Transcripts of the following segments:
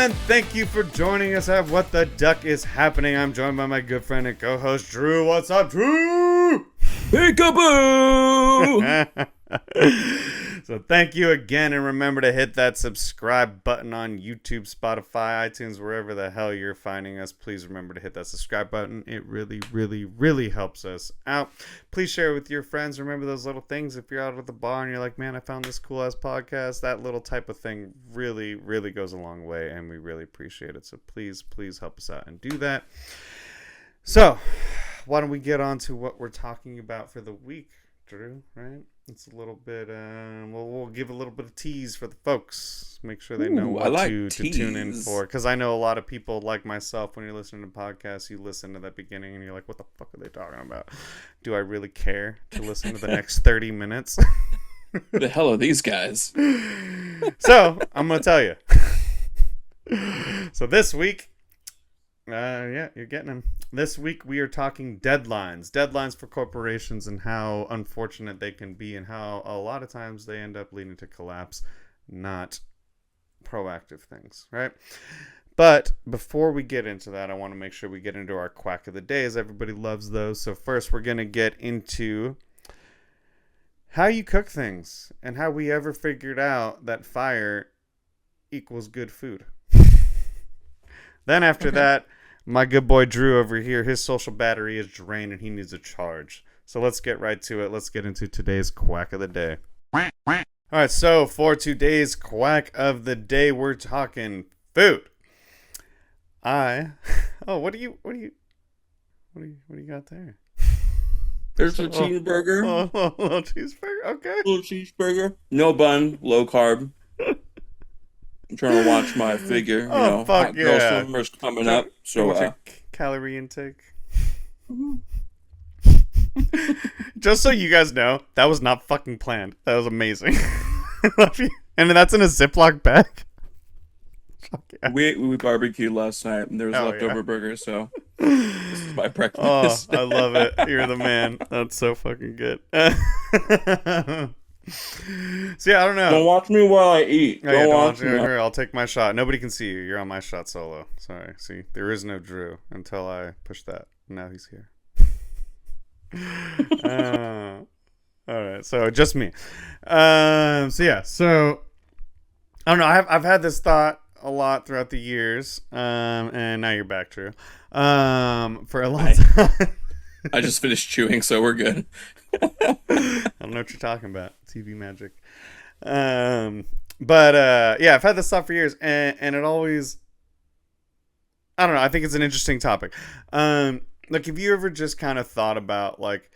and thank you for joining us at What the Duck is Happening. I'm joined by my good friend and co-host, Drew. What's up, Drew? Peekaboo! So thank you again, and remember to hit that subscribe button on YouTube, Spotify, iTunes, wherever the hell you're finding us. Please remember to hit that subscribe button. It really, really, really helps us out. Please share it with your friends. Remember those little things. If you're out at the bar and you're like, man, I found this cool ass podcast, that little type of thing really, really goes a long way, and we really appreciate it. So please, please help us out and do that. So why don't we get on to what we're talking about for the week, Drew, right? It's a little bit, we'll give a little bit of tease for the folks. Make sure they know what to tune in for. Because I know a lot of people, like myself, when you're listening to podcasts, you listen to that beginning and you're like, what the fuck are they talking about? Do I really care to listen to the next 30 minutes? The hell are these guys? So, I'm going to tell you. So this week, yeah, you're getting them. This week we are talking deadlines for corporations, and how unfortunate they can be, and how a lot of times they end up leading to collapse, not proactive things, right? But before we get into that, I want to make sure we get into our quack of the day, as everybody loves those. So first, we're going to get into how you cook things, and how we ever figured out that fire equals good food. Then after that, my good boy Drew over here, his social battery is drained and he needs a charge. So let's get right to it. Let's get into today's quack of the day. All right, so for today's quack of the day, we're talking food. What do you got there? There's a cheeseburger. Oh, a little cheeseburger, okay. Little cheeseburger. No bun, low carb. I'm trying to watch my figure. Fuck Hot Girl yeah. Summer's coming up. So, calorie intake. Just so you guys know, that was not fucking planned. That was amazing. And that's in a Ziploc bag. Fuck yeah. we barbecued last night, and there was leftover burgers, so this is my breakfast. Oh, I love it. You're the man. That's so fucking good. See, I don't know. Don't watch me while I eat. Don't watch me. Here, I'll take my shot. Nobody can see you. You're on my shot solo. Sorry. See, there is no Drew until I push that. Now he's here. All right. So just me. So yeah. So I don't know. I've had this thought a lot throughout the years. And now you're back, Drew. For a long time. I just finished chewing, so we're good. I don't know what you're talking about. TV magic. Yeah, I've had this thought for years, and it always, I don't know, I think it's an interesting topic. Like, have you ever just kind of thought about like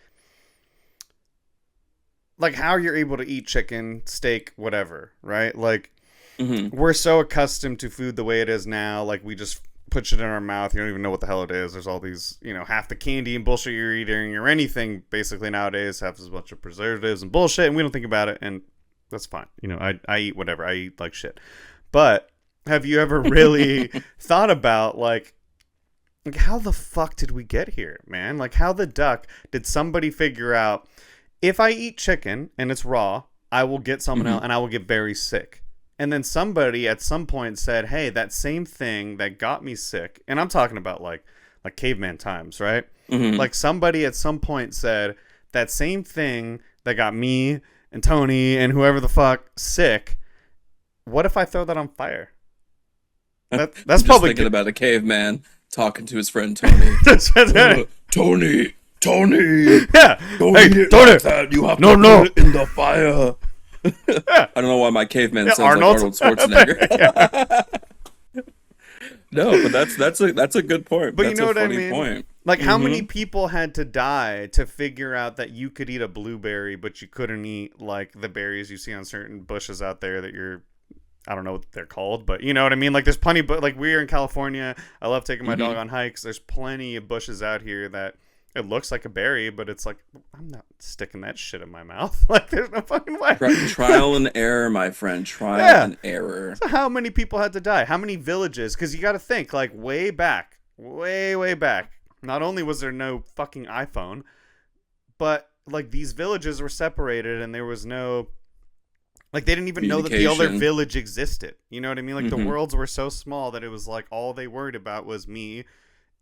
how you're able to eat chicken, steak, whatever, right? Like, we're so accustomed to food the way it is now, like we just put shit in our mouth. You don't even know what the hell it is. There's all these, half the candy and bullshit you're eating, or anything basically nowadays has a bunch of preservatives and bullshit, and we don't think about it, and that's fine. I eat whatever. I eat like shit. But have you ever really thought about like how the fuck did we get here, man? Like, how the duck did somebody figure out, if I eat chicken and it's raw, I will get salmonella and I will get very sick. And then somebody at some point said, hey, that same thing that got me sick, and I'm talking about like caveman times, right? Like, somebody at some point said, that same thing that got me and Tony and whoever the fuck sick, what if I throw that on fire? That's just probably thinking about a caveman talking to his friend Tony. Tony. Yeah. Hey, Tony. You have to put it in the fire. I don't know why my caveman sounds like Arnold Schwarzenegger. No, but that's a good point. But that's you know a what I funny mean? Point. Like, how many people had to die to figure out that you could eat a blueberry, but you couldn't eat like the berries you see on certain bushes out there that I don't know what they're called, but you know what I mean? Like, there's plenty, but like, we're in California. I love taking my dog on hikes. There's plenty of bushes out here that it looks like a berry, but it's like, I'm not sticking that shit in my mouth. Like, there's no fucking way. Trial and error, my friend. Trial and error. So how many people had to die? How many villages? Because you got to think, like, way back, not only was there no fucking iPhone, but like, these villages were separated and there was no Like, they didn't even know that the other village existed. You know what I mean? Like, the worlds were so small that it was like all they worried about was me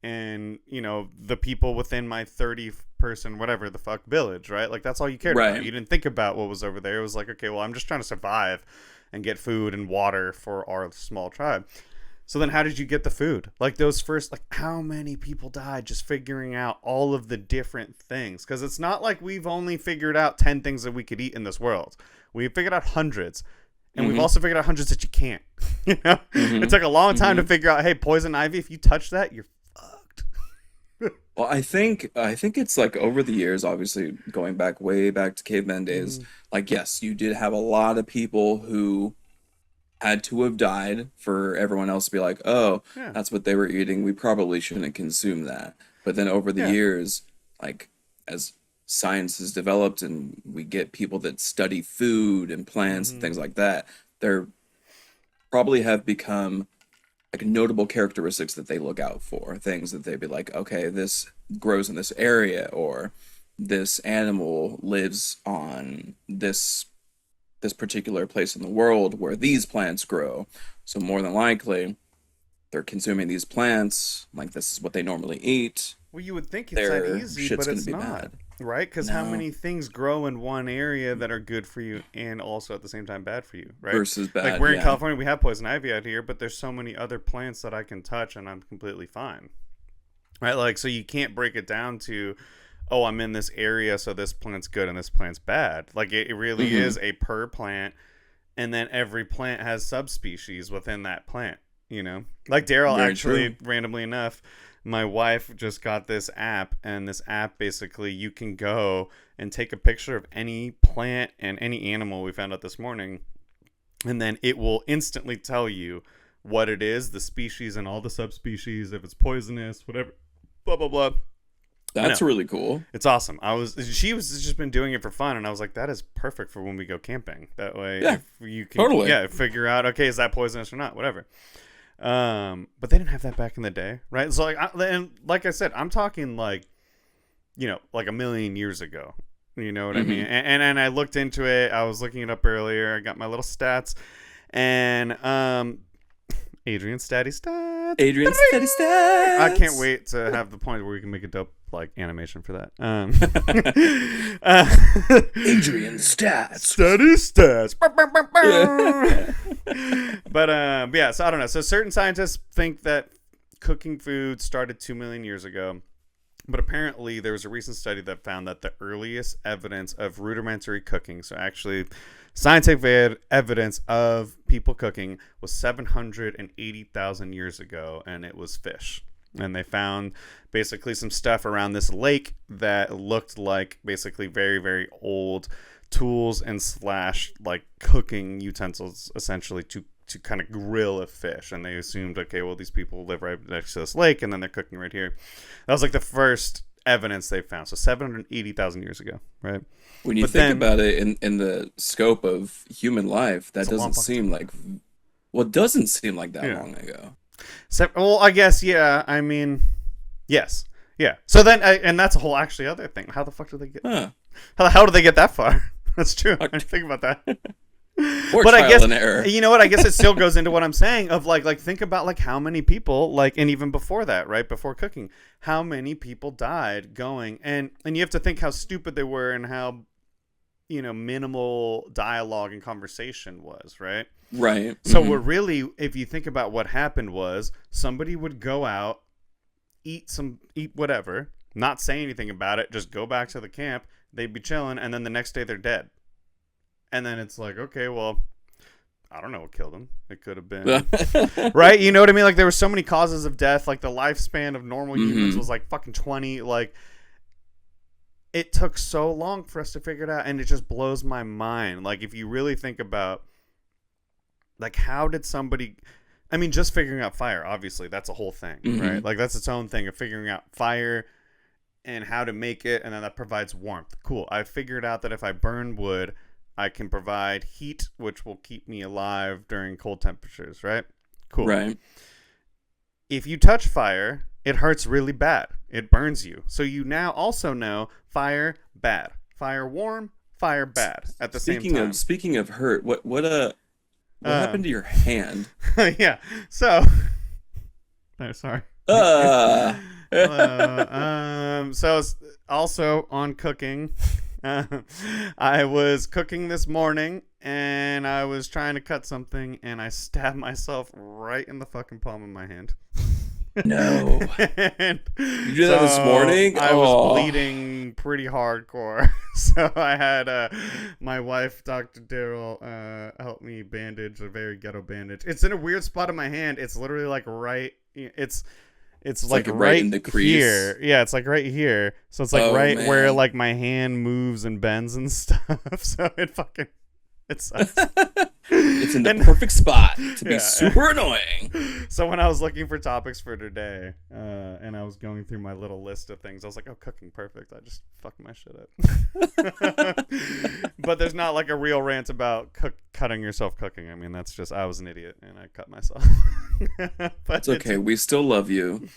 and, you know, the people within my 30-person, whatever the fuck, village, right? Like, that's all you cared about. You didn't think about what was over there. It was like, okay, well, I'm just trying to survive and get food and water for our small tribe. So then how did you get the food? Like, those first, like, how many people died just figuring out all of the different things? Because it's not like we've only figured out 10 things that we could eat in this world. We've figured out hundreds. And we've also figured out hundreds that you can't. You know? It took a long time to figure out, hey, poison ivy, if you touch that, you're fucked. Well, I think it's like over the years, obviously going back way back to caveman days, like, yes, you did have a lot of people who had to have died for everyone else to be like, oh, that's what they were eating. We probably shouldn't consume that. But then over the years, like, as science has developed and we get people that study food and plants and things like that, there probably have become like notable characteristics that they look out for, things that they'd be like, okay, this grows in this area, or this animal lives on this particular place in the world where these plants grow. So more than likely, they're consuming these plants, like this is what they normally eat. Well, you would think it's that easy, but it's not, bad. Right? Because how many things grow in one area that are good for you and also at the same time bad for you, right? Versus bad, like, we're in California, we have poison ivy out here, but there's so many other plants that I can touch and I'm completely fine. Right? Like, so you can't break it down to, oh, I'm in this area, so this plant's good and this plant's bad. Like, it really is a per plant, and then every plant has subspecies within that plant, you know? Like, Daryl, actually, randomly enough, my wife just got this app, and this app, basically, you can go and take a picture of any plant and any animal we found out this morning, and then it will instantly tell you what it is, the species and all the subspecies, if it's poisonous, whatever, blah, blah, blah. That's really cool. It's awesome. She was just been doing it for fun, and I was like, that is perfect for when we go camping. That way, if you can figure out, okay, is that poisonous or not, whatever. But they didn't have that back in the day, right? So like I said, I'm talking like, you know, like a million years ago. You know what I mean? And I looked into it. I was looking it up earlier. I got my little stats, and Adrian's Statty Stats. Adrian's Statty Stats. I can't wait to have the point where we can make a dope like animation for that. Adrian's Stats. Statty Stats. But yeah, so I don't know. So certain scientists think that cooking food started 2 million years ago. But apparently there was a recent study that found that the earliest evidence of rudimentary cooking, so actually scientific evidence of people cooking, was 780,000 years ago, and it was fish. And they found basically some stuff around this lake that looked like basically very, very old tools and / like cooking utensils, essentially, to kind of grill a fish. And they assumed, okay, well, these people live right next to this lake, and then they're cooking right here. That was like the first evidence they found. So 780,000 years ago, right? When you think about it in the scope of human life, that doesn't seem like, well, it doesn't seem like that long ago. Well, I guess, yeah. I mean, yes. Yeah. So then, and that's a whole actually other thing. How the fuck do they get, how the hell do they get that far? That's true. I didn't think about that. But I guess, and error. You know what? I guess it still goes into what I'm saying of like think about like how many people, like, and even before that, right, before cooking, how many people died going, and you have to think how stupid they were and how, you know, minimal dialogue and conversation was, right? Right. So we're really, if you think about what happened, was somebody would go out, eat whatever, not say anything about it, just go back to the camp, they'd be chilling, and then the next day they're dead. And then it's like, okay, well, I don't know what killed him. It could have been, right? You know what I mean? Like, there were so many causes of death. Like, the lifespan of normal humans was like fucking 20. Like, it took so long for us to figure it out, and it just blows my mind. Like, if you really think about, like, how did somebody, I mean, just figuring out fire, obviously, that's a whole thing, right? Like, that's its own thing of figuring out fire and how to make it, and then that provides warmth. Cool. I figured out that if I burn wood, I can provide heat, which will keep me alive during cold temperatures, right? Cool. Right. If you touch fire, it hurts really bad. It burns you. So you now also know fire, bad. Fire, warm. fire bad at the same time. Speaking of hurt, what happened to your hand? Yeah. So, no, sorry. So also on cooking, I was cooking this morning and I was trying to cut something and I stabbed myself right in the fucking palm of my hand. No. And you did that this morning? I was bleeding pretty hardcore. So I had my wife, Dr. Daryl, help me bandage a very ghetto bandage. It's in a weird spot in my hand. It's literally like it's like right in the crease. Here. Yeah, it's like right here. So it's like where like my hand moves and bends and stuff. So it sucks. It's in the perfect spot to be super annoying. So when I was looking for topics for today, and I was going through my little list of things, I was like, oh, cooking, perfect. I just fucked my shit up. But there's not like a real rant about cutting yourself cooking. I mean, that's just, I was an idiot and I cut myself. But it's okay. We still love you.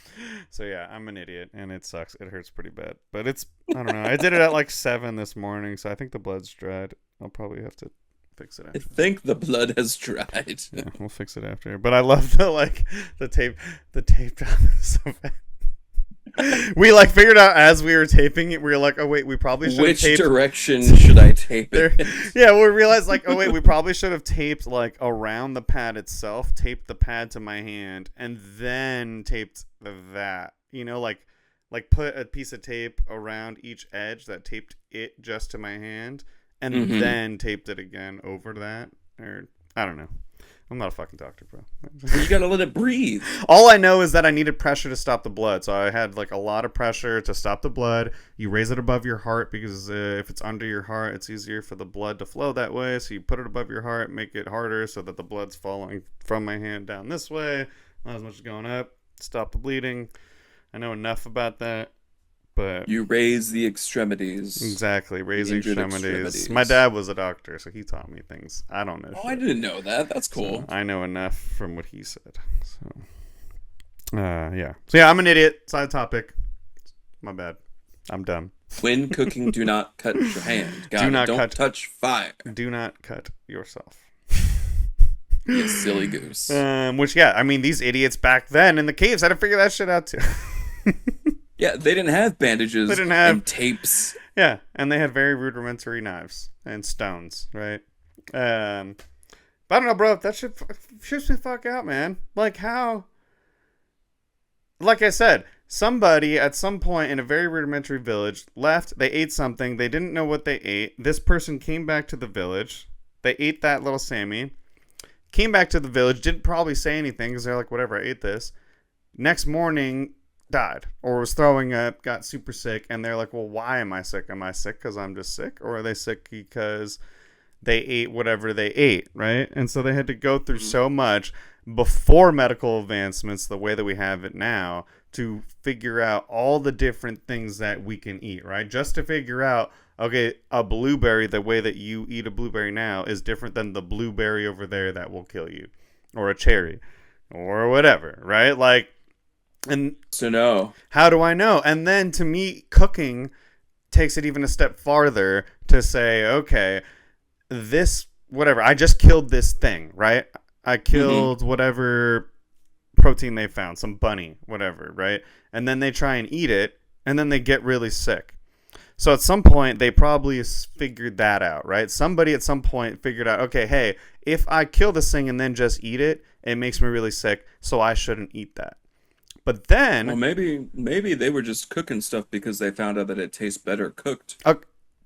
So yeah, I'm an idiot and it sucks. It hurts pretty bad. But I don't know. I did it at like 7 this morning, so I think the blood's dried. I'll probably have to fix it after. I think the blood has dried. Yeah, we'll fix it after. But I love the tape job is so bad. We like figured out as we were taping it, we were like, oh wait, we probably should have taped. Which direction should I tape it? Yeah, we realized like, oh wait, we probably should have taped like around the pad itself, taped the pad to my hand, and then taped that. You know, like put a piece of tape around each edge that taped it just to my hand. And then taped it again over that. Or, I don't know. I'm not a fucking doctor, bro. You gotta let it breathe. All I know is that I needed pressure to stop the blood. So I had like a lot of pressure to stop the blood. You raise it above your heart because if it's under your heart, it's easier for the blood to flow that way. So you put it above your heart, make it harder so that the blood's falling from my hand down this way. Not as much as going up. Stop the bleeding. I know enough about that. But you raise the extremities. Exactly, raise the extremities. My dad was a doctor, so he taught me things. I don't know. Oh, shit. I didn't know that. That's cool. So I know enough from what he said. So, yeah. So yeah, I'm an idiot. Side topic. My bad. I'm done. When cooking, do not cut your hand. Don't touch fire. Do not cut yourself. You silly goose. Which, yeah, I mean, these idiots back then in the caves had to figure that shit out too. Yeah, they didn't have bandages and tapes. Yeah, and they had very rudimentary knives and stones, right? But I don't know, bro. That shit trips me fuck out, man. Like how... Like I said, somebody at some point in a very rudimentary village left. They ate something. They didn't know what they ate. This person came back to the village. They ate that little Sammy. Came back to the village. Didn't probably say anything because they're like, whatever, I ate this. Next morning... died or was throwing up, got super sick, and they're like, well, why am I sick? Am I sick because I'm just sick, or are they sick because they ate whatever they ate, right? And so they had to go through so much before medical advancements the way that we have it now to figure out all the different things that we can eat, right? Just to figure out, okay, a blueberry, the way that you eat a blueberry now is different than the blueberry over there that will kill you, or a cherry or whatever, right? Like, and so no. How do I know? And then to me, cooking takes it even a step farther to say, okay, this, whatever, I just killed this thing, right? I killed whatever protein they found, some bunny, whatever, right? And then they try and eat it, and then they get really sick. So at some point, they probably figured that out, right? Somebody at some point figured out, okay, hey, if I kill this thing and then just eat it, it makes me really sick, so I shouldn't eat that. But then... Well, maybe they were just cooking stuff because they found out that it tastes better cooked.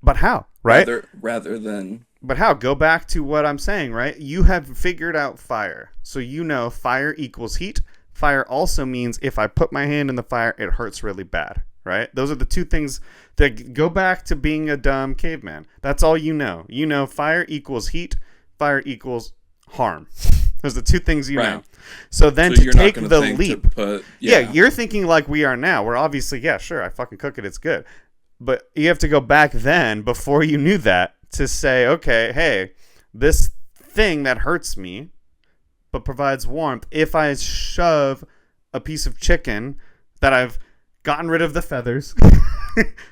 But how, right? Rather than... But how? Go back to what I'm saying, right? You have figured out fire. So you know fire equals heat. Fire also means if I put my hand in the fire, it hurts really bad, right? Those are the two things that go back to being a dumb caveman. That's all you know. You know fire equals heat. Fire equals harm. Those are the two things you know. So then to take the leap. You're thinking like we are now. We're obviously, yeah, sure, I fucking cook it, it's good. But you have to go back then, before you knew that, to say, okay, hey, this thing that hurts me but provides warmth, if I shove a piece of chicken that I've gotten rid of the feathers,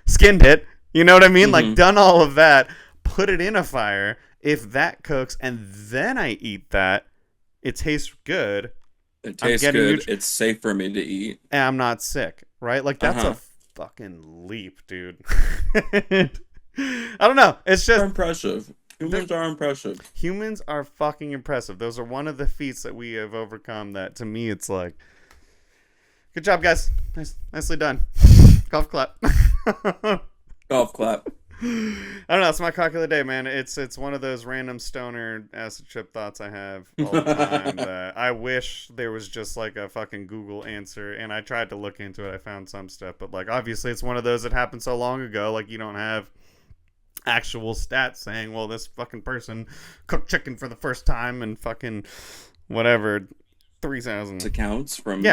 skinned it, you know what I mean? Like done all of that, put it in a fire. If that cooks and then I eat that, it tastes good. It tastes good. It's safe for me to eat. And I'm not sick, right? Like, that's a fucking leap, dude. I don't know. It's just... They're impressive. Humans are impressive. Humans are fucking impressive. Those are one of the feats that we have overcome that, to me, it's like... Good job, guys. Nicely done. Golf clap. Golf clap. I don't know. It's my cock of the day, man. It's one of those random stoner acid trip thoughts I have all the time. That I wish there was just like a fucking Google answer, and I tried to look into it. I found some stuff, but like obviously it's one of those that happened so long ago. Like you don't have actual stats saying, well, this fucking person cooked chicken for the first time and fucking whatever 3,000 accounts from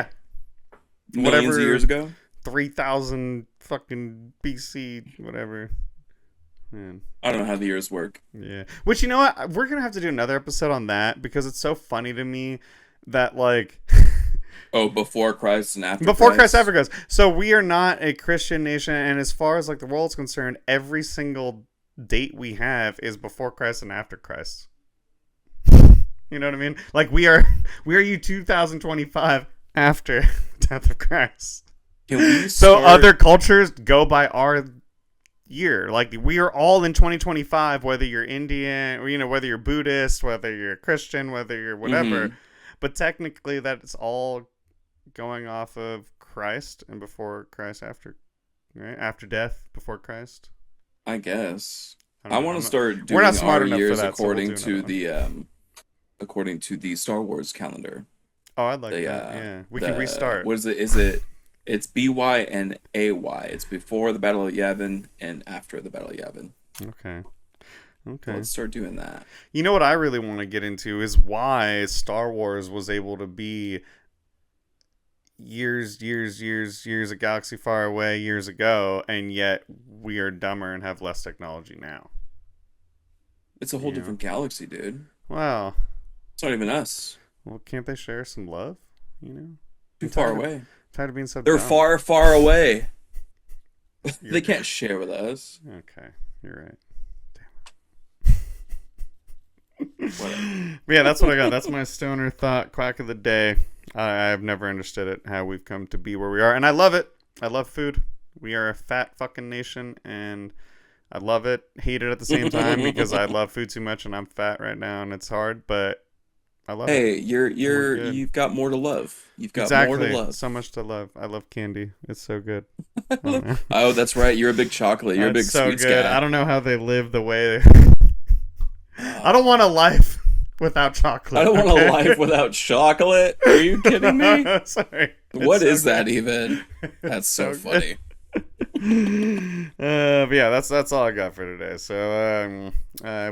millions of years ago. 3,000 fucking BC, whatever. Man. I don't know how the years work. Yeah. Which, you know what? We're going to have to do another episode on that because it's so funny to me that, like... Oh, before Christ and after Before Christ, after Christ. So we are not a Christian nation, and as far as, like, the world's concerned, every single date we have is before Christ and after Christ. You know what I mean? Like, we are you 2025 after death of Christ. So other cultures go by our... year. Like we are all in 2025, whether you're Indian or whether you're Buddhist, whether you're Christian, whether you're whatever. But technically that's all going off of Christ and before Christ, after, right? After death, before Christ, I guess. I want to start doing we're not smart our enough years for that, according to the Star Wars calendar. Oh, I'd like that. Yeah, we can restart. What is it? It's BY and AY. It's before the Battle of Yavin and after the Battle of Yavin. Okay. So let's start doing that. You know what I really want to get into is why Star Wars was able to be years a galaxy far away years ago, and yet we are dumber and have less technology now. It's a whole different galaxy, dude. Wow. It's not even us. Well, can't they share some love? Too far away. Tired of being so They're dumb. far, far away. They can't share with us. Okay, you're right. Damn. Yeah, that's what I got. That's my stoner thought, quack of the day. I've never understood it, how we've come to be where we are. And I love it. I love food. We are a fat fucking nation, and I love it, hate it at the same time because I love food too much and I'm fat right now and it's hard, but I love it. Hey, you've got more to love. You've got more to love. So much to love. I love candy. It's so good. Oh, that's right. You're a big chocolate. You're a big sweets guy. I don't know how they live the way I don't want a life without chocolate. I don't want a life without chocolate. Are you kidding me? Sorry. What is that even? That's so funny. But yeah, that's all I got for today. So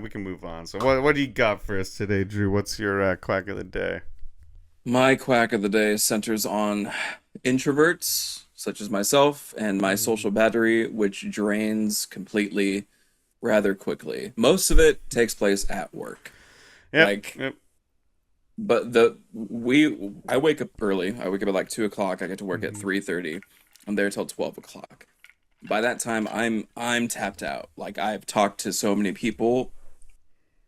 we can move on. So what do you got for us today, Drew? What's your quack of the day? My quack of the day centers on introverts such as myself and my social battery, which drains completely rather quickly. Most of it takes place at work. Yep. But I wake up early. I wake up at like 2:00. I get to work at 3:30. I'm there till 12 o'clock. By that time, I'm tapped out. Like, I've talked to so many people,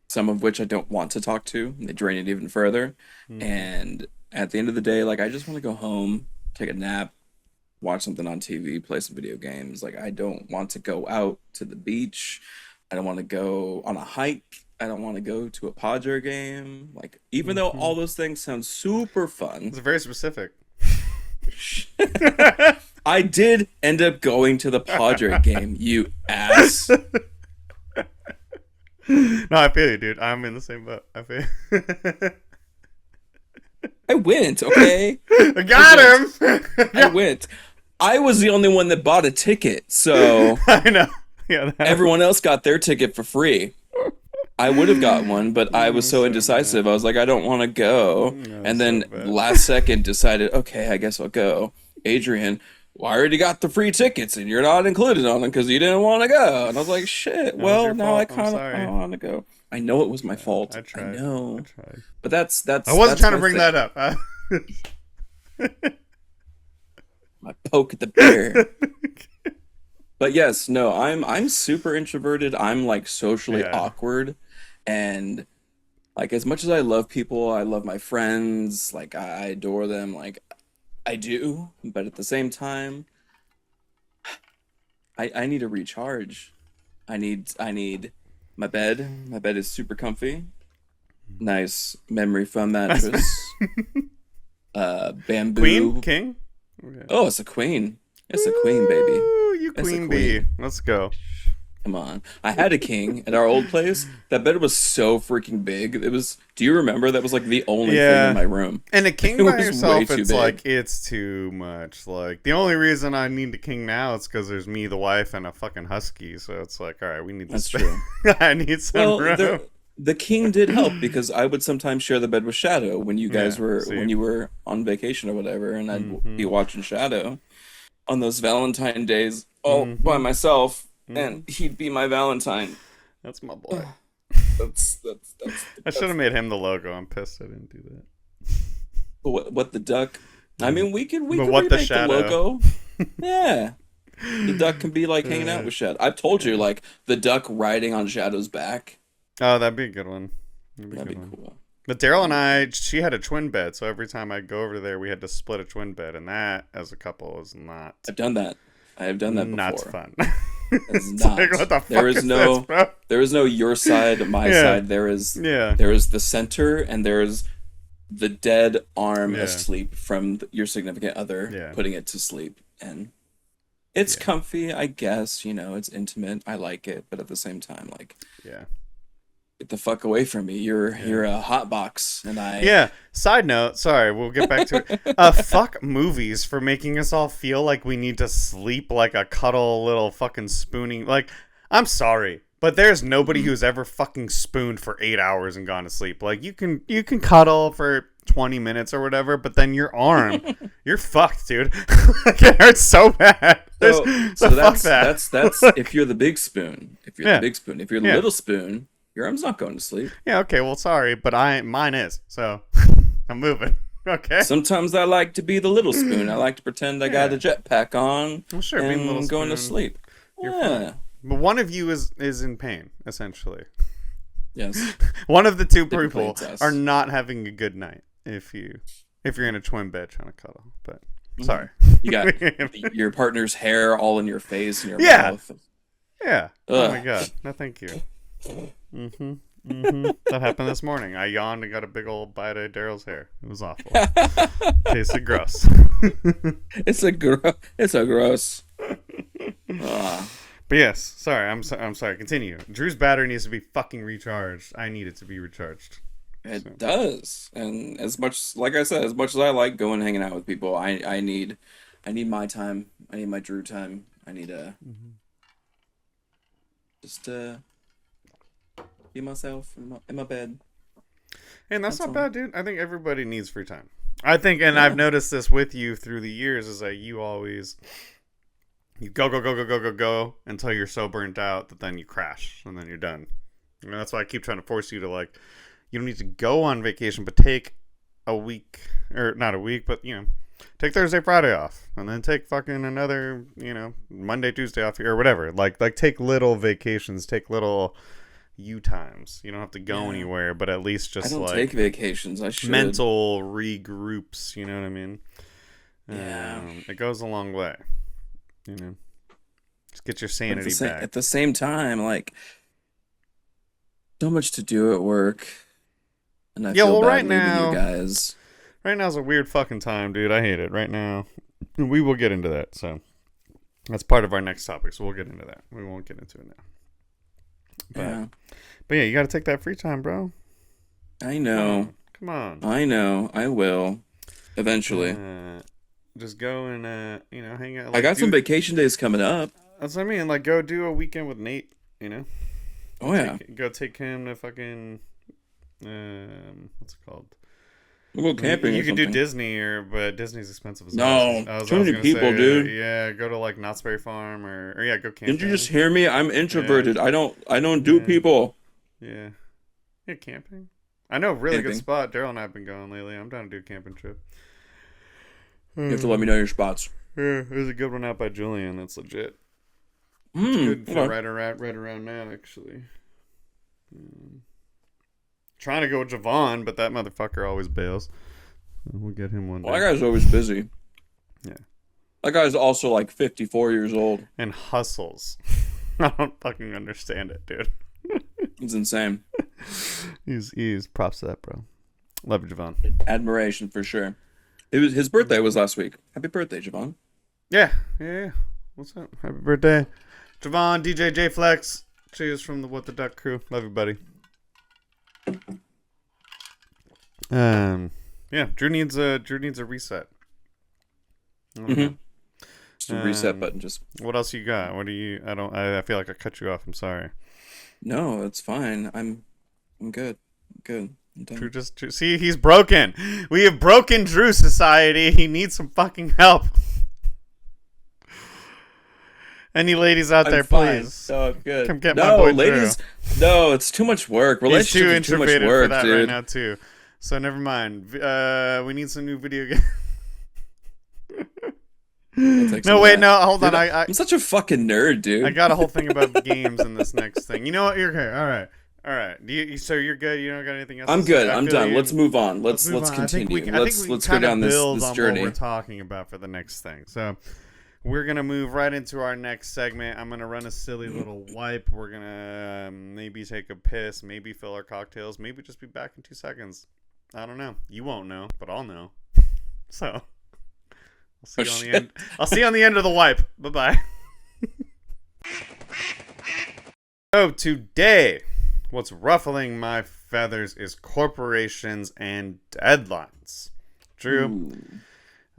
some of which I don't want to talk to. They drain it even further. And at the end of the day, like, I just want to go home, take a nap, watch something on TV, play some video games. Like, I don't want to go out to the beach. I don't want to go on a hike. I don't want to go to a Padre game. Like, even though all those things sound super fun. It's very specific. I did end up going to the Padre game, you ass. No, I feel you, dude. I'm in the same boat. I feel you. I went, okay? I got him! I went. I was the only one that bought a ticket, so... I know. Yeah, everyone else got their ticket for free. I would have got one, but I was so indecisive. I was like, I don't want to go. And then last second decided, okay, I guess I'll go. Adrian, well, I already got the free tickets and you're not included on them because you didn't want to go. And I was like, shit, well, now I kind of want to go. I know it was my fault. I tried. I know. I tried. But that's I wasn't trying to bring that up. My poke at the bear. But yes, no, I'm super introverted. I'm like socially Yeah. awkward, and like as much as I love people, I love my friends, like I adore them, like I do, but at the same time, I need a recharge. I need my bed. My bed is super comfy. Nice memory foam That's mattress. Queen? Bamboo. King? Yeah. Oh, it's a queen. It's a queen, baby. Woo, you It's a queen bee. queen. Let's go. Come on. I had a king at our old place. That bed was so freaking big. It was, do you remember? That was like the only thing in Yeah. my room. And a It king by was way yourself, too it's big. like, it's too much. Like, the only reason I need a king now is because there's me, the wife, and a fucking husky. So it's like, all right, we need to That's space. true. I need some Well, room. the king did help because I would sometimes share the bed with Shadow when you guys Yeah, were see? when you were on vacation or whatever, and I'd be Mm-hmm. watching Shadow on those Valentine days all by Mm-hmm. myself, Mm-hmm. and he'd be my Valentine. That's my boy. That's I should have made him the logo. I'm pissed I didn't do that. what the duck. I Mm. mean, we But could what the remake the shadow? logo. Yeah, the duck can be like hanging out Uh, with Shadow. I've told you, like the duck riding on Shadow's back. oh, that'd be a good one. That'd be a That'd good be one. cool. But Daryl and I, she had a twin bed, so every time I'd go over there, we had to split a twin bed, and that, as a couple, was I've done that. I have done that not before. fun. It's It's like, not. what the There fuck is is this, no bro? there is no your side, my Yeah, side. There is yeah, there is the center and there is the dead arm yeah, asleep from your significant other yeah, putting it to sleep. And it's yeah, comfy, I guess, it's intimate. I like it, but at the same time, like yeah, get the fuck away from me. You're yeah. you're a hot box and I Yeah. Side note, sorry, we'll get back to it. Fuck movies for making us all feel like we need to sleep like a cuddle little fucking spooning. Like, I'm sorry, but there's nobody who's ever fucking spooned for 8 hours and gone to sleep. Like, you can cuddle for 20 minutes or whatever, but then your arm, you're fucked, dude. Like, it hurts so bad. There's, so so so fuck that's that. that's Like, if you're the big spoon. If you're the yeah, big spoon. If you're the yeah, little spoon, your arm's not going to sleep. yeah. Okay, well, sorry, but mine is. So I'm moving. Okay. Sometimes I like to be the little spoon. I like to pretend I got a Yeah. jetpack on Well, sure, being a little and going to spoon, sleep. you're Yeah. fine. But one of you is in pain, essentially. Yes. One of the two Typically people it's us. are not having a good night if you're in a twin bed trying to cuddle. But Mhm. sorry. You got your partner's hair all in your face and your Yeah. mouth. Yeah. Oh my Ugh. god. No, thank you. Mm-hmm. Mm-hmm. That happened this morning. I yawned and got a big old bite of Daryl's hair. It was awful. Tasted gross. It's a gross. Ah. But yes, sorry. I'm sorry. Continue. Drew's battery needs to be fucking recharged. I need it to be recharged. So. It does. And as much like I said, as much as I like going hanging out with people, I need my time. I need my Drew time. I need just be myself in my bed. And that's That's not all. bad, dude. I think everybody needs free time. I think, and I've Yeah. noticed this with you through the years, is that you go, go, go, go, go, go, go until you're so burnt out that then you crash and then you're done. And that's why I keep trying to force you to, like, you don't need to go on vacation, but take a week, or not a week, but, take Thursday, Friday off, and then take fucking another, Monday, Tuesday off, or whatever. Like take little vacations, take little you times. You don't have to go Yeah. anywhere, but at least I just don't like take vacations. I should. mental regroups. You know what I mean? Yeah. It goes a long way. Just get your But sanity back. at the same time, like so much to do at work, and I Yeah, feel well, bad right leaving now, you guys. right now's a weird fucking time, dude. I hate it. Right now, we will get into that. So that's part of our next topic. So we'll get into that. We won't get into it now. Yeah, But yeah, you got to take that free time, bro. I know. Come on. I know. I will eventually. Just go and hang out. I Like, got some vacation days coming up. That's what I mean. Like, go do a weekend with Nate. Oh yeah, Go take him to fucking what's it called? we'll go camping You or could do something. Disney, but Disney's expensive as No, hell. too many people, dude. Yeah, go to like Knott's Berry Farm or yeah, go camping. Didn't you just hear me? I'm introverted. I don't do Yeah. people. Yeah, yeah, camping. I know a really good Camping. spot. Daryl and I have been going lately. I'm down to do a camping trip. You have to let me know your spots. Yeah, there's a good one out by Julian. That's legit. It's good for Okay. right around now, actually. Um, Trying to go with Javon, but that motherfucker always bails. We'll get him one Well, day. that guy's always busy. Yeah. That guy's also like 54 years old. And hustles. I don't fucking understand it, dude. It's insane. He's props to that, bro. Love you, Javon. Admiration for sure. His birthday was last week. Happy birthday, Javon. Yeah. What's up? Happy birthday. Javon, DJ J Flex. Cheers from the What the Duck crew. Love you, buddy. Yeah, Drew needs a reset. Just a reset button. Just What else you got? What do you? I feel like I cut you off. I'm sorry. no, it's fine. I'm good. I'm good. I'm done. Drew see, he's broken. We have broken Drew society. He needs some fucking help. Any ladies out there, fine. please. No, I'm good. Come get my boy ladies. Drew. No, it's too much work. He's too Relationships are too much introverted work, for that dude. right now too. So never mind. We need some new video games. No, wait, no, hold on. I'm such a fucking nerd, dude. I got a whole thing about the games in this next thing. You know what? You're okay. All right. So you're good. You don't got anything else? I'm to good. say? I'm done. Let's move on. Let's move on. continue. Let's go kinda down build this on journey. what we're talking about for the next thing. So we're gonna move right into our next segment. I'm gonna run a silly little wipe. We're gonna maybe take a piss, maybe fill our cocktails, maybe just be back in 2 seconds. I don't know. You won't know, but I'll know. So I'll see you on the end. I'll see you on the end of the wipe. Bye bye. So today, what's ruffling my feathers is corporations and deadlines. Drew, Ooh.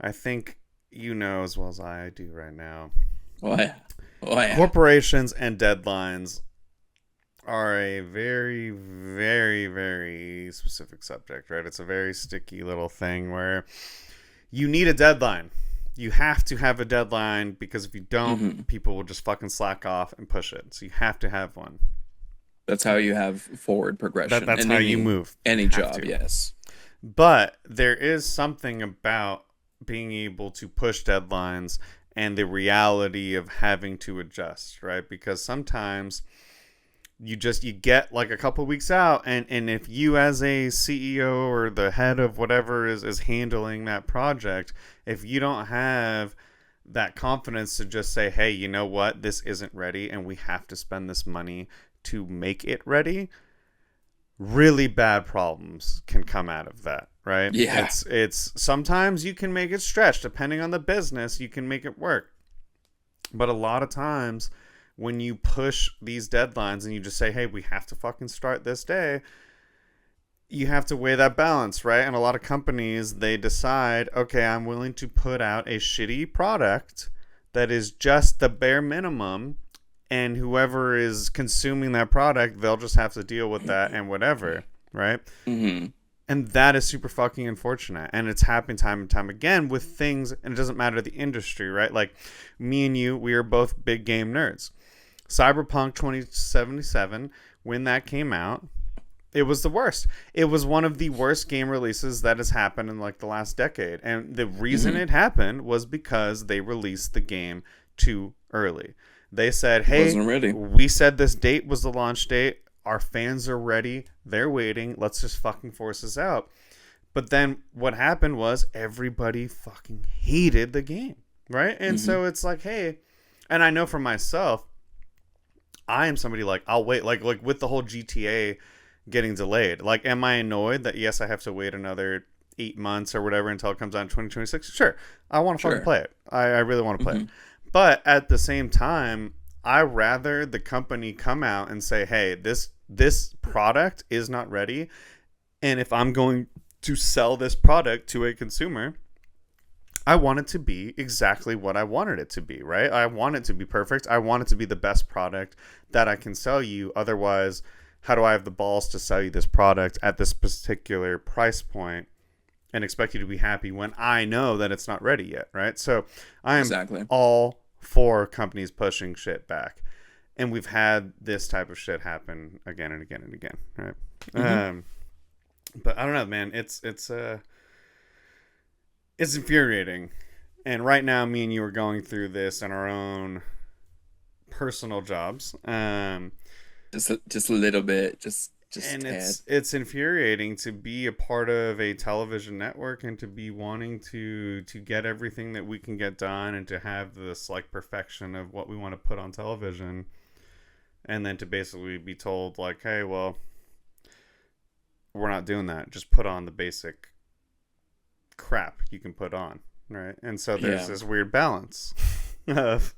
I think you know as well as I do right now. Oh yeah. Corporations and deadlines are a very, very, very specific subject, right? It's a very sticky little thing where you need a deadline. You have to have a deadline because if you don't, people will just fucking slack off and push it. So you have to have one. That's how you have forward progression. That's how you move. Any job, yes. But there is something about being able to push deadlines and the reality of having to adjust, right? Because sometimes you get like a couple weeks out and if you as a CEO or the head of whatever is handling that project, if you don't have that confidence to just say, hey, you know what, this isn't ready and we have to spend this money to make it ready, really bad problems can come out of that, right? Yeah. It's sometimes you can make it stretch depending on the business, you can make it work. But a lot of times when you push these deadlines and you just say, hey, we have to fucking start this day, you have to weigh that balance, right? And a lot of companies, they decide, okay, I'm willing to put out a shitty product that is just the bare minimum, and whoever is consuming that product, they'll just have to deal with that and whatever, right? Mm-hmm. And that is super fucking unfortunate. And it's happened time and time again with things, and it doesn't matter the industry, right? Like me and you, we are both big game nerds. Cyberpunk 2077, when that came out, it was the worst. It was one of the worst game releases that has happened in like the last decade. And the reason it happened was because they released the game too early. They said, hey, we said this date was the launch date. Our fans are ready. They're waiting. Let's just fucking force this out. But then what happened was everybody fucking hated the game, right? And so it's like, hey, and I know for myself, I am somebody like, I'll wait, like with the whole GTA getting delayed. Like, am I annoyed that, yes, I have to wait another 8 months or whatever until it comes out in 2026? Sure. I want to fucking play it. I really want to play it. But at the same time, I rather the company come out and say, hey, this product is not ready. And if I'm going to sell this product to a consumer, I want it to be exactly what I wanted it to be, right? I want it to be perfect. I want it to be the best product that I can sell you. Otherwise, how do I have the balls to sell you this product at this particular price point and expect you to be happy when I know that it's not ready yet, right? So I am all for companies pushing shit back. And we've had this type of shit happen again and again and again, right? But I don't know, man. It's infuriating. And right now, me and you are going through this in our own personal jobs. Just a little bit, just a And tad. it's infuriating to be a part of a television network and to be wanting to get everything that we can get done and to have this like perfection of what we want to put on television, and then to basically be told like, hey, well, we're not doing that, just put on the basic crap you can put on, right? And so there's Yeah. this weird balance of,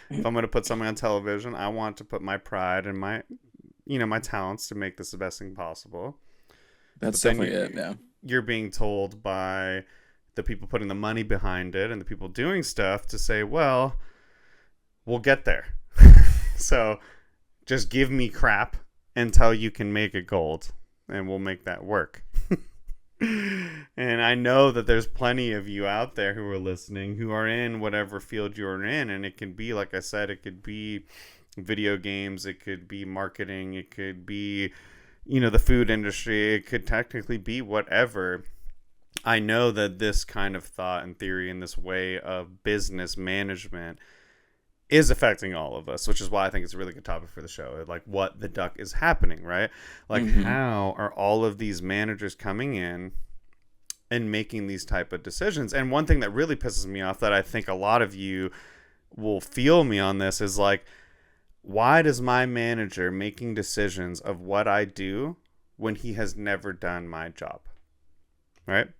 if I'm going to put something on television, I want to put my pride and my, my talents to make this the best thing possible. That's But then definitely it. Yeah. you're being told by the people putting the money behind it and the people doing stuff to say, well, we'll get there. So just give me crap until you can make it gold, and we'll make that work. And I know that there's plenty of you out there who are listening who are in whatever field you're in, and it can be, like I said, it could be video games, it could be marketing, it could be, the food industry, it could technically be whatever. I know that this kind of thought and theory and this way of business management is affecting all of us, which is why I think it's a really good topic for the show. Like, what the duck is happening, right? Like, how are all of these managers coming in and making these type of decisions? And one thing that really pisses me off, that I think a lot of you will feel me on this, is like, why does my manager making decisions of what I do when he has never done my job, right?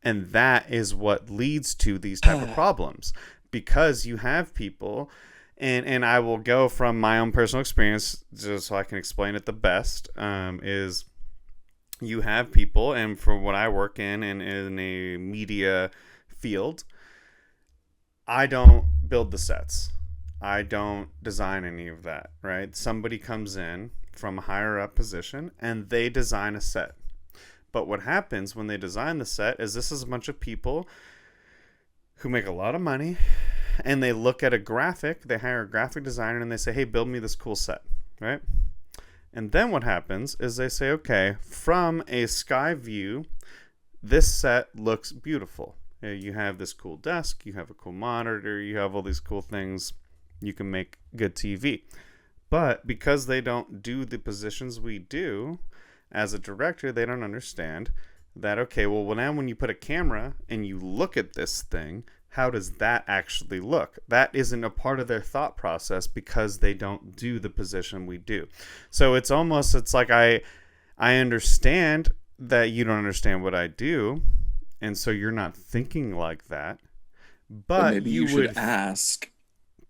And that is what leads to these type of problems, because you have people, and I will go from my own personal experience just so I can explain it the best, is you have people, and for what I work in and in a media field, I don't build the sets. I don't design any of that, right? Somebody comes in from a higher up position and they design a set. But what happens when they design the set is this is a bunch of people who make a lot of money, and they look at a graphic, they hire a graphic designer and they say, hey, build me this cool set, right? And then what happens is they say, okay, from a sky view, this set looks beautiful. You have this cool desk, you have a cool monitor, you have all these cool things. You can make good TV. But because they don't do the positions we do as a director, they don't understand that, okay, well, now when you put a camera and you look at this thing, how does that actually look? That isn't a part of their thought process because they don't do the position we do. So it's like I understand that you don't understand what I do, and so you're not thinking like that. But maybe you should ask.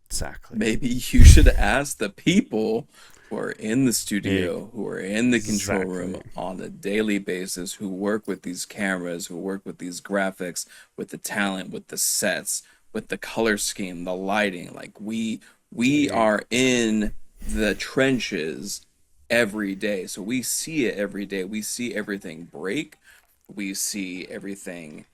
Exactly. Maybe you should ask the people who are in the studio, who are in the control room on a daily basis, who work with these cameras, who work with these graphics, with the talent, with the sets, with the color scheme, the lighting. Like we are in the trenches every day. So we see it every day. We see everything break. We see everything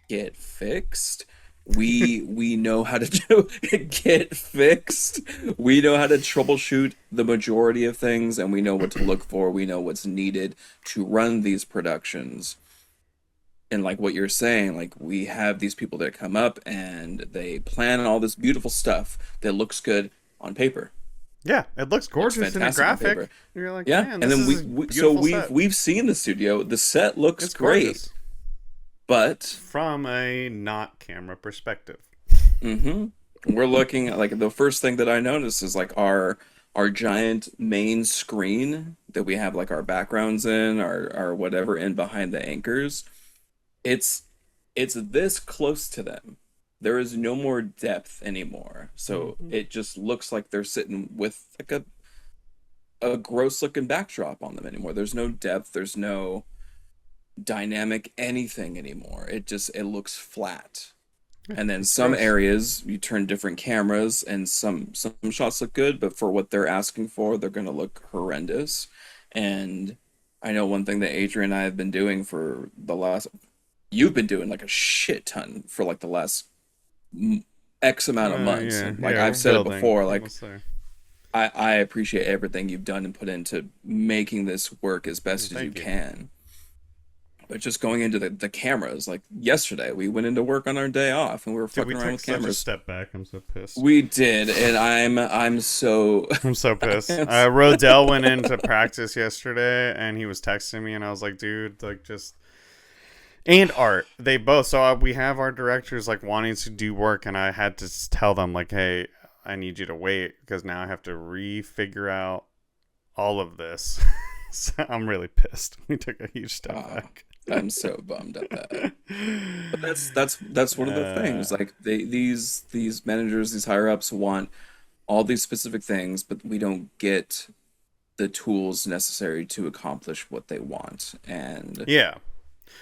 get fixed. We know how to get fixed. We know how to troubleshoot the majority of things, and we know what to look for. We know what's needed to run these productions. And like what you're saying, like we have these people that come up and they plan all this beautiful stuff that looks good on paper. Yeah, it looks gorgeous in a graphic. And you're like, yeah, man, and then we've seen the studio. The set looks great. Gorgeous. But from a not camera perspective, we're looking at, like, the first thing that I noticed is like our giant main screen that we have like our backgrounds in, our whatever in behind the anchors. It's this close to them. There is no more depth anymore. So it just looks like they're sitting with like a gross looking backdrop on them anymore. There's no depth. There's no dynamic anything anymore. It looks flat. And then some areas you turn different cameras and some shots look good, but for what they're asking for, they're going to look horrendous. And I know one thing that Adrian and I have been doing for the last, you've been doing like a shit ton for like the last X amount of months. Like I've said it before, like I appreciate everything you've done and put into making this work as best as you can. But just going into the cameras, like yesterday, we went into work on our day off and we were Dude, we fucking around took with such a cameras. step back. I'm so pissed. We did, and I'm so I'm so pissed. I'm Rodell went into practice yesterday, and he was texting me, and I was like, dude, like, just... And Art. They both. So we have our directors, like, wanting to do work, and I had to tell them, like, hey, I need you to wait, because now I have to re-figure out all of this. So I'm really pissed. We took a huge step back. I'm so bummed at that. But that's one of the things. Like these managers, these higher ups want all these specific things, but we don't get the tools necessary to accomplish what they want. Yeah.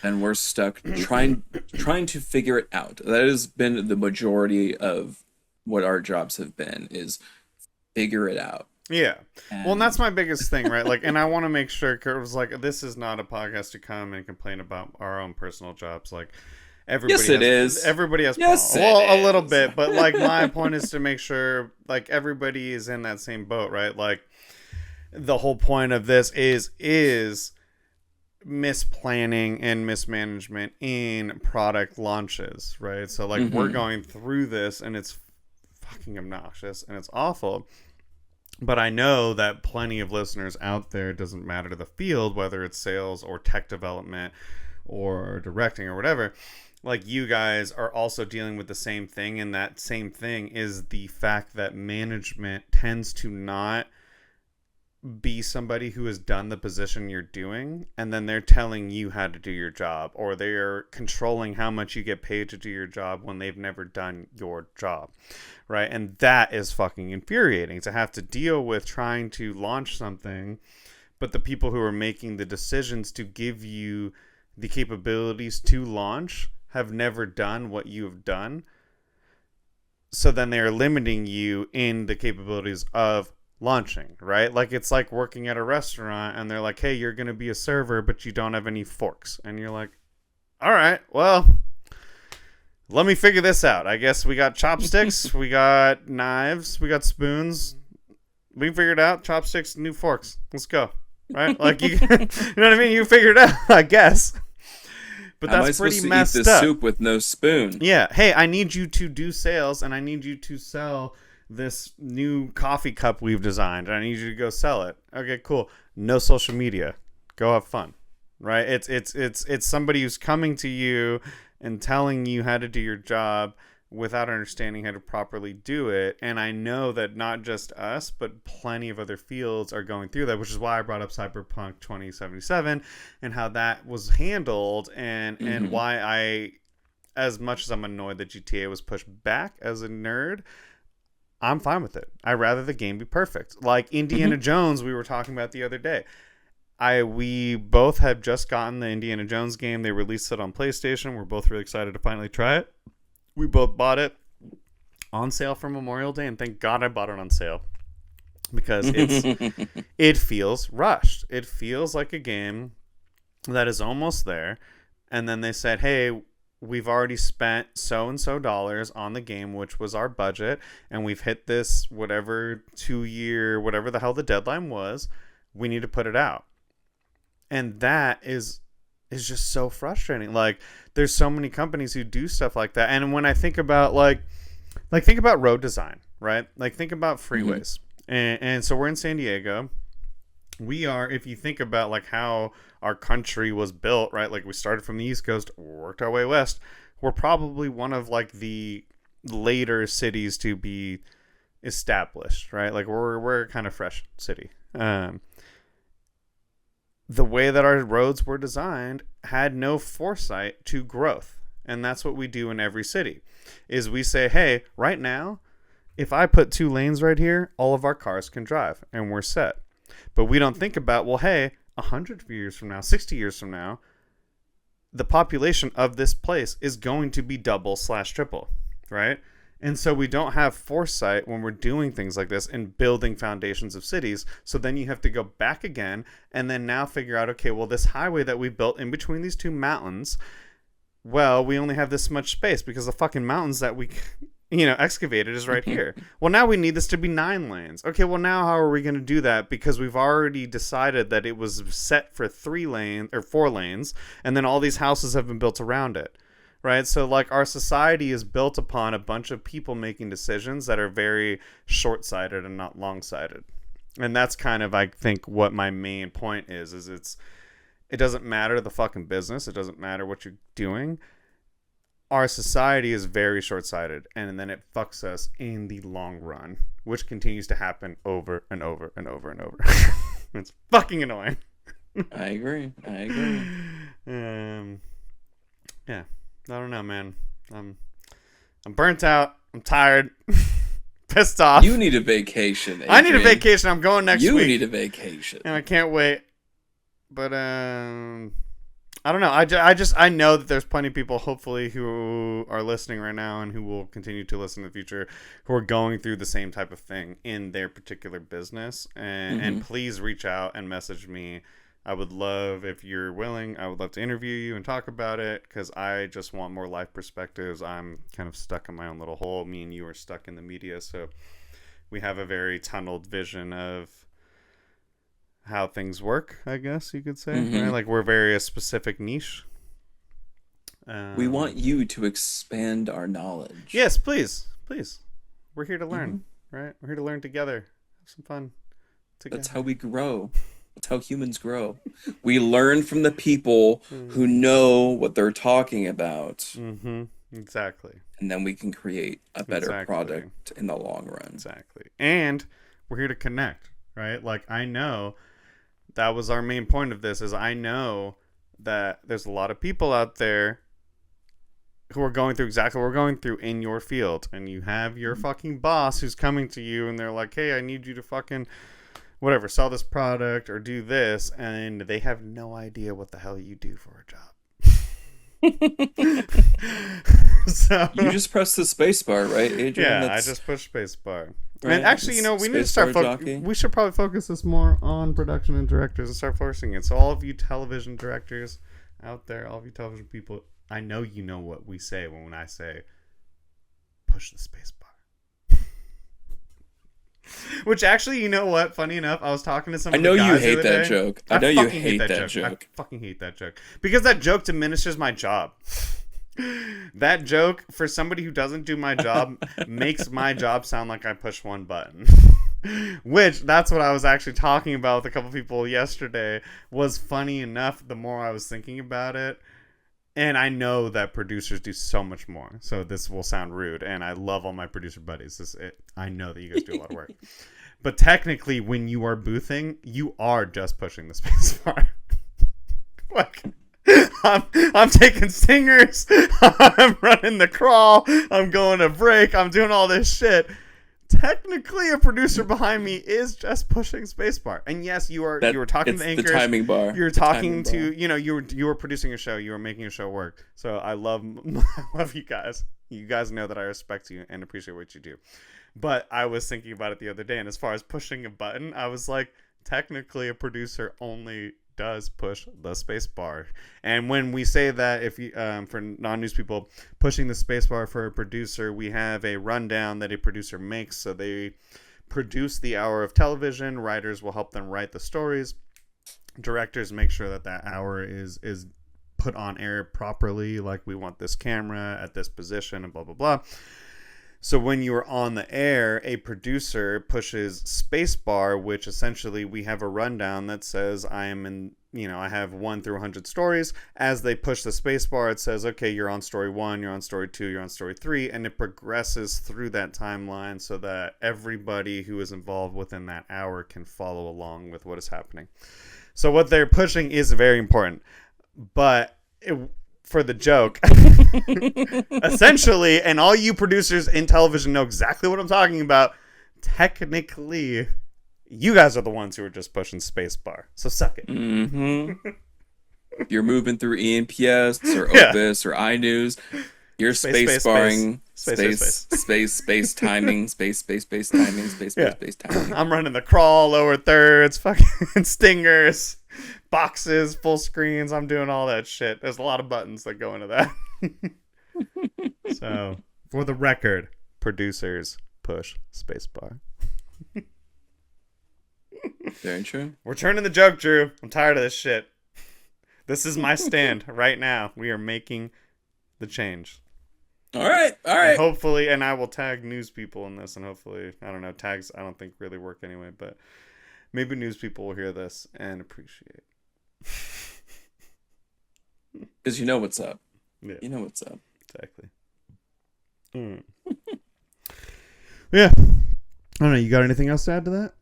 And we're stuck trying to figure it out. That has been the majority of what our jobs have been, is figure it out. Yeah. Well, and And that's my biggest thing, right? Like, and I want to make sure, because, like, this is not a podcast to come and complain about our own personal jobs. Like, yes, it is. everybody has Yes, problems. it Well, a little is. bit, but, like, my point is to make sure, like, everybody is in that same boat, right? Like, the whole point of this is misplanning and mismanagement in product launches, right? So, like, we're going through this, and it's fucking obnoxious, and it's awful. But I know that plenty of listeners out there, it doesn't matter to the field, whether it's sales or tech development or directing or whatever, like, you guys are also dealing with the same thing. And that same thing is the fact that management tends to not be somebody who has done the position you're doing, and then they're telling you how to do your job, or they're controlling how much you get paid to do your job when they've never done your job, right? And that is fucking infuriating, to have to deal with trying to launch something, but the people who are making the decisions to give you the capabilities to launch have never done what you have done. So then they are limiting you in the capabilities of launching, right? Like, it's like working at a restaurant, and they're like, hey, you're going to be a server, but you don't have any forks. And you're like, all right, well, let me figure this out. I guess we got chopsticks, we got knives, we got spoons. We figured out chopsticks, new forks. Let's go. Right? Like, you know what I mean? You figured it out, I guess. But How am I that's supposed pretty to eat messed this up. soup with no spoon? Yeah. Hey, I need you to do sales, and I need you to sell this new coffee cup we've designed, and I need you to go sell it. Okay, cool. No social media. Go have fun. Right? It's somebody who's coming to you and telling you how to do your job without understanding how to properly do it. And I know that not just us, but plenty of other fields are going through that, which is why I brought up Cyberpunk 2077 and how that was handled, and why I, as much as I'm annoyed that GTA was pushed back as a nerd, I'm fine with it. I'd rather the game be perfect. Like Indiana Jones, we were talking about the other day. We both had just gotten the Indiana Jones game. They released it on PlayStation. We're both really excited to finally try it. We both bought it on sale for Memorial Day, and thank God I bought it on sale, because it feels rushed. It feels like a game that is almost there, and then they said, hey, we've already spent so and so dollars on the game, which was our budget, and we've hit this whatever 2-year, whatever the hell the deadline was. We need to put it out. And that is just so frustrating. Like, there's so many companies who do stuff like that. And when I think about like think about road design, right? Like, think about freeways. And so we're in San Diego. We are, if you think about like how our country was built, right? Like, we started from the East Coast, worked our way west. We're probably one of like the later cities to be established, right? Like, we're a kind of fresh city. The way that our roads were designed had no foresight to growth. And that's what we do in every city, is we say, hey, right now, if I put 2 lanes right here, all of our cars can drive and we're set. But we don't think about, well, hey, 100 years from now, 60 years from now, the population of this place is going to be double/triple, right? And so we don't have foresight when we're doing things like this and building foundations of cities. So then you have to go back again and then now figure out, okay, well, this highway that we built in between these 2 mountains, well, we only have this much space because the fucking mountains that we excavated is right here. Well, now we need this to be 9 lanes. Okay, well, now how are we going to do that? Because we've already decided that it was set for 3 lanes or 4 lanes, and then all these houses have been built around it, right? So, like, our society is built upon a bunch of people making decisions that are very short-sighted and not long-sighted. And that's kind of, I think, what my main point is it doesn't matter the fucking business. It doesn't matter what you're doing. Our society is very short-sighted, and then it fucks us in the long run, which continues to happen over and over and over and over. It's fucking annoying. I agree. Yeah, I don't know, man. I'm burnt out. I'm tired. Pissed off. You need a vacation, Adrian. I need a vacation. I'm going next week. You need a vacation, and I can't wait. But I don't know. I know that there's plenty of people, hopefully, who are listening right now and who will continue to listen in the future, who are going through the same type of thing in their particular business. And please reach out and message me. I would love, if you're willing, I would love to interview you and talk about it, because I just want more life perspectives. I'm kind of stuck in my own little hole. Me and you are stuck in the media, so we have a very tunneled vision of how things work, I guess you could say. Right? Like, we're very a specific niche. We want you to expand our knowledge. Yes, please. We're here to learn, right? We're here to learn together. Have some fun together. That's how we grow. That's how humans grow. We learn from the people who know what they're talking about. Exactly. And then we can create a better product in the long run. Exactly. And we're here to connect, right? Like, I know that was our main point of this, is I know that there's a lot of people out there who are going through exactly what we're going through in your field. And you have your fucking boss who's coming to you and they're like, hey, I need you to fucking whatever, sell this product or do this. And they have no idea what the hell you do for a job. So you just press the space bar, right, Adrian? Yeah, I just pushed space bar. Right? And actually, we need to start we should probably focus this more on production and directors and start forcing it. So all of you television directors out there, all of you television people, I know you know what we say when I say push the space bar. Which actually, you know what? Funny enough, I was talking to some of the guys I know you hate the that day. joke. I know you hate that I joke. fucking hate that joke. Because that joke diminishes my job. That joke, for somebody who doesn't do my job, makes my job sound like I push one button. Which, that's what I was actually talking about with a couple people yesterday, was funny enough the more I was thinking about it. And I know that producers do so much more. So this will sound rude, and I love all my producer buddies. I know that you guys do a lot of work. But technically, when you are boothing, you are just pushing the space bar. Like, I'm taking stingers. I'm running the crawl. I'm going to break. I'm doing all this shit. Technically, a producer behind me is just pushing spacebar. And yes, you were talking to the anchors. The timing bar. You're talking to you were producing a show. You were making a show work. So I love you guys. You guys know that I respect you and appreciate what you do. But I was thinking about it the other day, and as far as pushing a button, I was like, technically, a producer only does push the space bar. And when we say that, if you for non-news people, pushing the space bar for a producer, we have a rundown that a producer makes. So they produce the hour of television. Writers will help them write the stories. Directors make sure that that hour is put on air properly, like we want this camera at this position and blah blah blah. So when you are on the air, a producer pushes spacebar, which essentially we have a rundown that says I am in, I have 1 through 100 stories. As they push the spacebar, it says, okay, you're on story 1, you're on story 2, you're on story 3, and it progresses through that timeline so that everybody who is involved within that hour can follow along with what is happening. So what they're pushing is very important, but for the joke, essentially, and all you producers in television know exactly what I'm talking about, technically, you guys are the ones who are just pushing spacebar. So suck it. Mm-hmm. You're moving through ENPS or Opus or iNews. You're space timing, space timing. I'm running the crawl, lower thirds, fucking stingers, boxes, full screens. I'm doing all that shit. There's a lot of buttons that go into that. So, for the record, Producers push spacebar. Very true. We're turning the joke, Drew. I'm tired of this shit. This is my stand right now. We are making the change. All right. And hopefully, and I will tag news people in this, and hopefully, I don't know, tags I don't think really work anyway, but maybe news people will hear this and appreciate. Because you know what's up. Yeah. You know what's up. Exactly. Yeah. I don't know. You got anything else to add to that?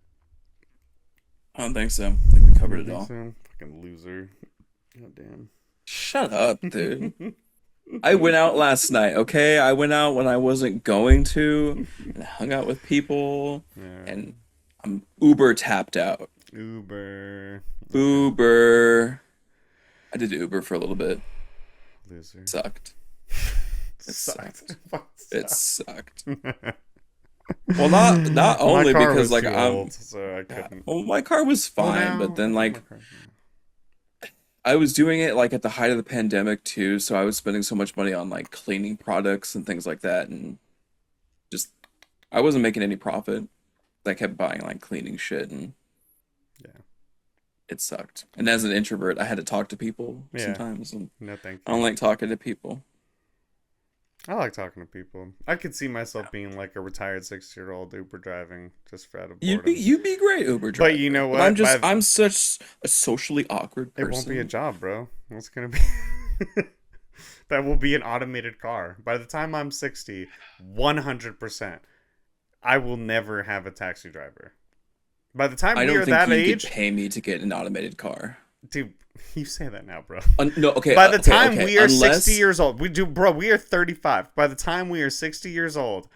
I don't think so. I think we covered it all. So? Fucking loser. God damn. Shut up, dude. I went out last night, okay? I went out when I wasn't going to, and I hung out with people, and I'm uber tapped out. Uber. I did Uber for a little bit. Loser. Sucked. It sucked. Well, not only because like I'm old, so I couldn't. Well, my car was fine, but then like I was doing it like at the height of the pandemic too, so I was spending so much money on like cleaning products and things like that, and just I wasn't making any profit. I kept buying like cleaning shit, and it sucked. And as an introvert, I had to talk to people sometimes, and no, thank you. I don't like talking to people. I like talking to people. I could see myself being like a retired 60-year-old Uber driving just for out of boredom. You'd be great Uber driver. But you know what? But I'm such a socially awkward person. It won't be a job, bro. What's gonna be? That will be an automated car. By the time I'm 60, 100%, I will never have a taxi driver. By the time we are that age, could pay me to get an automated car. Dude, you say that now, bro. No, okay. By the time we are 60 years old, we are 35. By the time we are 60 years old,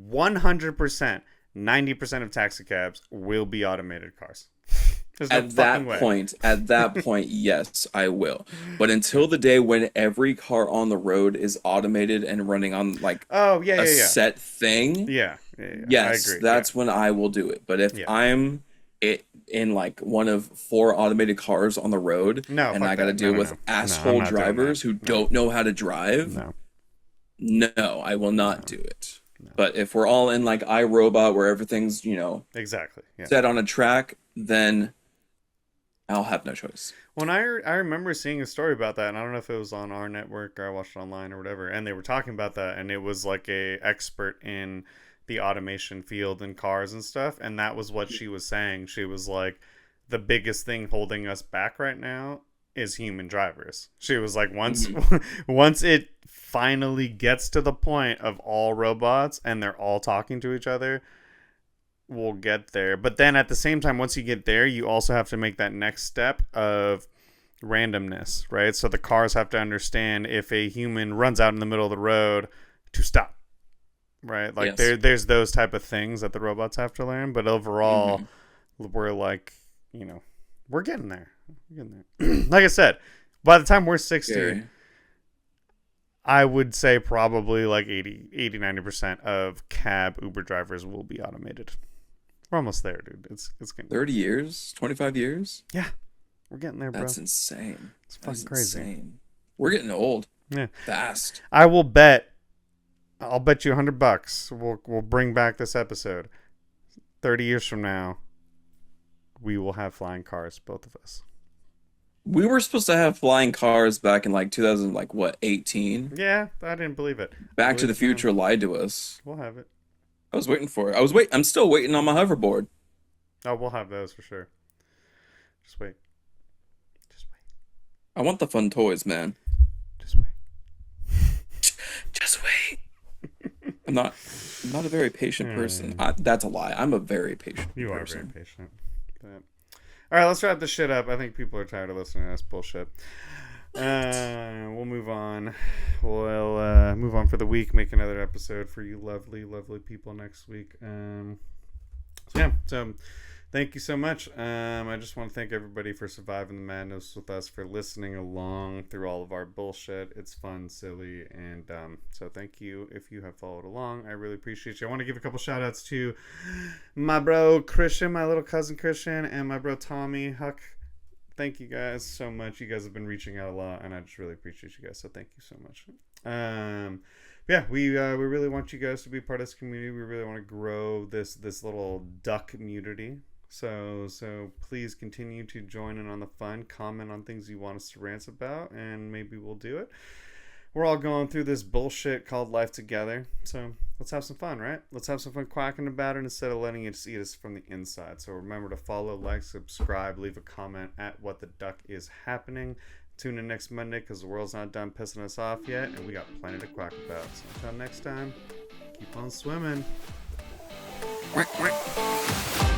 100%, 90% of taxi cabs will be automated cars. At that point, yes, I will. But until the day when every car on the road is automated and running on like a set thing, yes, I agree. That's when I will do it. But if I'm in like one of 4 automated cars on the road, and I got to deal with asshole drivers who don't know how to drive, no, I will not do it. But if we're all in like iRobot where everything's set on a track, then I'll have no choice. When I remember seeing a story about that, and I don't know if it was on our network or I watched it online or whatever, and they were talking about that, and it was like a expert in the automation field in cars and stuff, and that was what she was saying. She was like, the biggest thing holding us back right now is human drivers. She was like, once it finally gets to the point of all robots and they're all talking to each other, we'll get there. But then at the same time, once you get there, you also have to make that next step of randomness, right? So the cars have to understand if a human runs out in the middle of the road to stop, right? Like there's those type of things that the robots have to learn. But overall, we're like, we're getting there. Like I said, by the time we're 60, I would say probably like 90% of cab Uber drivers will be automated. We're almost there, dude. It's getting 30 years, 25 years. Yeah, we're getting there, bro. That's insane. It's fucking crazy. Insane. We're getting old. Yeah, fast. I'll bet you $100. We'll bring back this episode. 30 years from now, we will have flying cars, both of us. We were supposed to have flying cars back in like 2018. Yeah, I didn't believe it. Back to the Future lied to us. We'll have it. I was waiting for it. I'm still waiting on my hoverboard. Oh, we'll have those for sure. Just wait. I want the fun toys, man. Just wait. Just wait. I'm not a very patient person. That's a lie. I'm a very patient person. You are very patient. But... All right, let's wrap this shit up. I think people are tired of listening to this bullshit. We'll move on. We'll move on for the week. Make another episode for you lovely, lovely people next week. So thank you so much. I just want to thank everybody for surviving the madness with us, for listening along through all of our bullshit. It's fun, silly, and so thank you if you have followed along. I really appreciate you. I want to give a couple shout outs to my bro Christian, my little cousin Christian, and my bro Tommy Huck. Thank you guys so much. You guys have been reaching out a lot, and I just really appreciate you guys, so thank you so much. Yeah, we really want you guys to be part of this community. We really want to grow this little duck community. So please continue to join in on the fun. Comment on things you want us to rant about, and maybe we'll do it. We're all going through this bullshit called life together. So let's have some fun, right? Let's have some fun quacking about it instead of letting it eat us from the inside. So remember to follow, like, subscribe, leave a comment at What the Duck Is Happening. Tune in next Monday because the world's not done pissing us off yet, and we got plenty to quack about. So until next time, keep on swimming. Quack, quack.